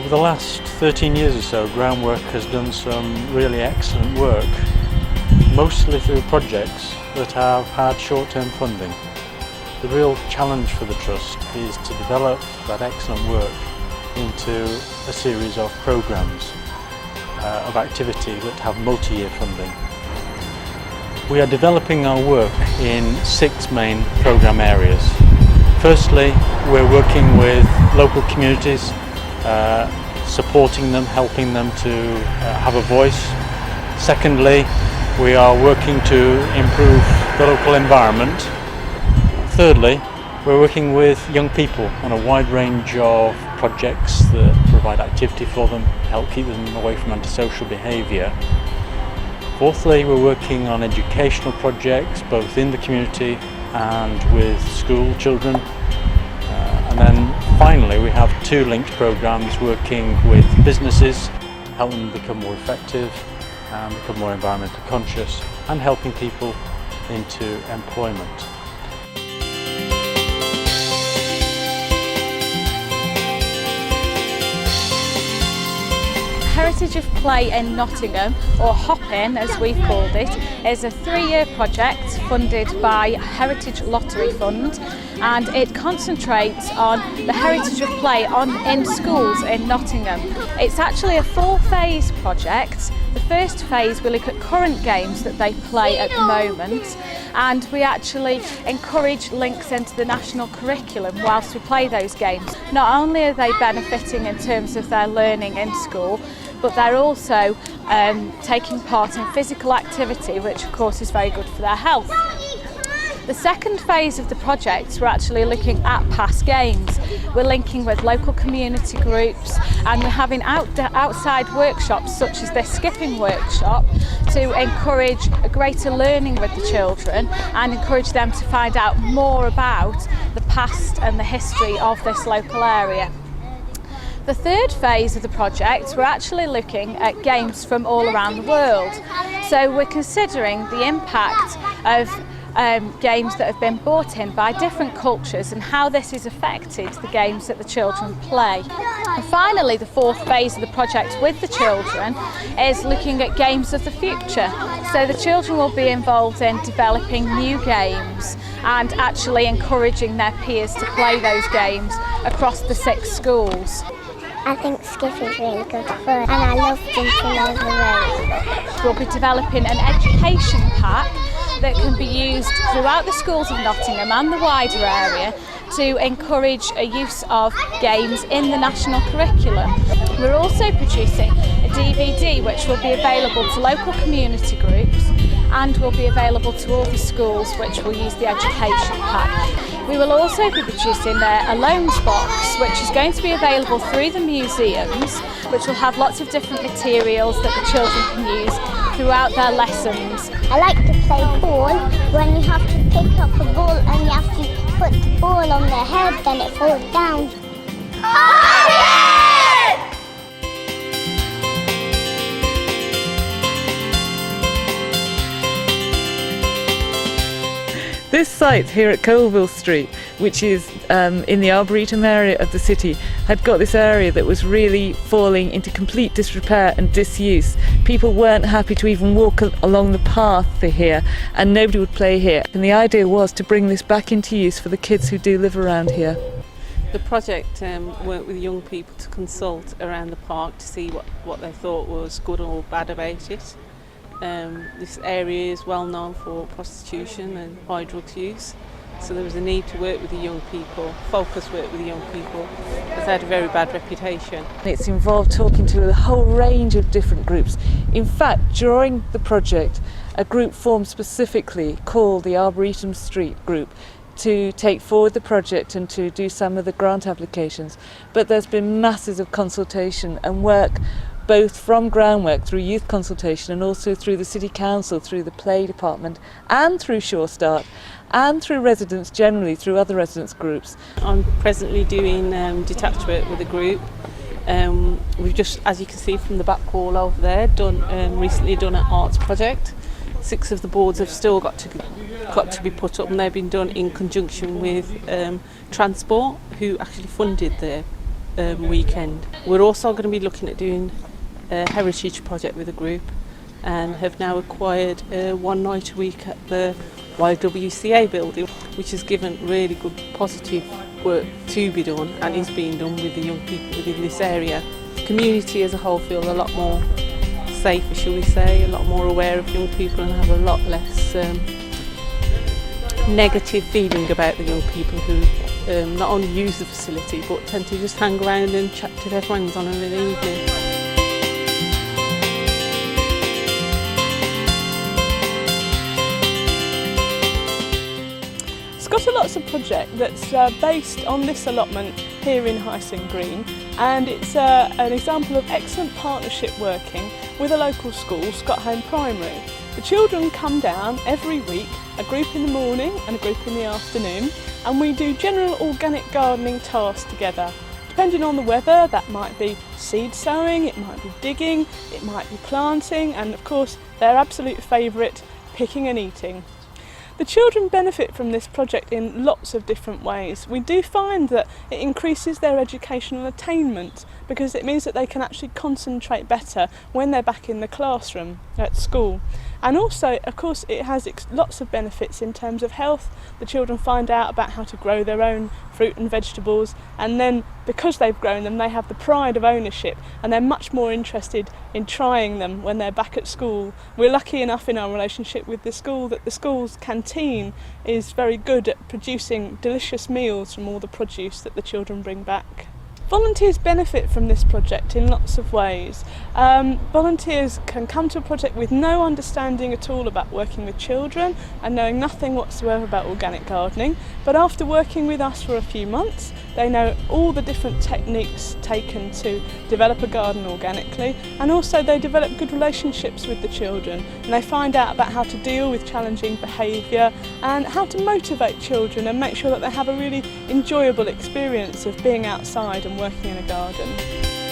Over the last 13 years or so, Groundwork has done some really excellent work, mostly through projects that have had short-term funding. The real challenge for the Trust is to develop that excellent work into a series of programmes of activity that have multi-year funding. We are developing our work in 6 main programme areas. Firstly, we're working with local communities, supporting them, helping them to have a voice. Secondly, we are working to improve the local environment. Thirdly, we're working with young people on a wide range of projects that provide activity for them, help keep them away from antisocial behaviour. Fourthly, we're working on educational projects both in the community and with school children. And then finally, we have 2 linked programmes working with businesses, helping them become more effective and become more environmentally conscious, and helping people into employment. Heritage of Play in Nottingham, or Hop-In as we've called it, is a 3-year project funded by Heritage Lottery Fund, and it concentrates on the heritage of play in schools in Nottingham. It's actually a 4-phase project. The first phase we look at current games that they play at the moment, and we actually encourage links into the national curriculum whilst we play those games. Not only are they benefiting in terms of their learning in school, but they're also taking part in physical activity, which of course is very good for their health. The second phase of the project, we're actually looking at past games. We're linking with local community groups, and we're having outside workshops such as this skipping workshop to encourage a greater learning with the children and encourage them to find out more about the past and the history of this local area. The third phase of the project, we're actually looking at games from all around the world. So we're considering the impact of games that have been brought in by different cultures and how this has affected the games that the children play. And finally, the 4th phase of the project with the children is looking at games of the future. So the children will be involved in developing new games and actually encouraging their peers to play those games across the 6 schools. I think skipping is really good fun, and I love jumping over the rope. We'll be developing an education pack that can be used throughout the schools of Nottingham and the wider area to encourage a use of games in the national curriculum. We're also producing a DVD which will be available to local community groups and will be available to all the schools which will use the education pack. We will also be producing a loans box which is going to be available through the museums, which will have lots of different materials that the children can use throughout their lessons. I like to play ball when you have to pick up a ball and you have to put the ball on their head, then it falls down. This site here at Colville Street, which is in the Arboretum area of the city, had got this area that was really falling into complete disrepair and disuse. People weren't happy to even walk along the path for here, and nobody would play here. And the idea was to bring this back into use for the kids who do live around here. The project worked with young people to consult around the park to see what they thought was good or bad about it. This area is well known for prostitution and high drugs use, so there was a need to work with the young people, focus work with the young people, because they had a very bad reputation. It's involved talking to a whole range of different groups. In fact, during the project, a group formed specifically called the Arboretum Street Group to take forward the project and to do some of the grant applications. But there's been masses of consultation and work both from Groundwork through youth consultation and also through the City Council, through the play department and through Sure Start and through residents generally, through other residents groups. I'm presently doing detached work with a group. We've just, as you can see from the back wall over there, recently done an arts project. 6 of the boards have still got to be put up, and they've been done in conjunction with Transport, who actually funded the weekend. We're also going to be looking at doing a heritage project with a group, and have now acquired one night a week at the YWCA building, which has given really good positive work to be done and is being done with the young people within this area. The community as a whole feel a lot more safer, shall we say, a lot more aware of young people, and have a lot less negative feeling about the young people who not only use the facility but tend to just hang around and chat to their friends on an evening. It's got a lots of project that's based on this allotment here in Hyacinth Green, and it's an example of excellent partnership working with a local school, Scott Home Primary. The children come down every week, a group in the morning and a group in the afternoon, and we do general organic gardening tasks together. Depending on the weather, that might be seed sowing, it might be digging, it might be planting, and of course their absolute favourite, picking and eating. The children benefit from this project in lots of different ways. We do find that it increases their educational attainment because it means that they can actually concentrate better when they're back in the classroom at school. And also, of course, it has lots of benefits in terms of health. The children find out about how to grow their own fruit and vegetables, and then because they've grown them, they have the pride of ownership, and they're much more interested in trying them when they're back at school. We're lucky enough in our relationship with the school that the school's canteen is very good at producing delicious meals from all the produce that the children bring back. Volunteers benefit from this project in lots of ways. Volunteers can come to a project with no understanding at all about working with children and knowing nothing whatsoever about organic gardening, but after working with us for a few months, they know all the different techniques taken to develop a garden organically, and also they develop good relationships with the children, and they find out about how to deal with challenging behaviour and how to motivate children and make sure that they have a really enjoyable experience of being outside and working in a garden.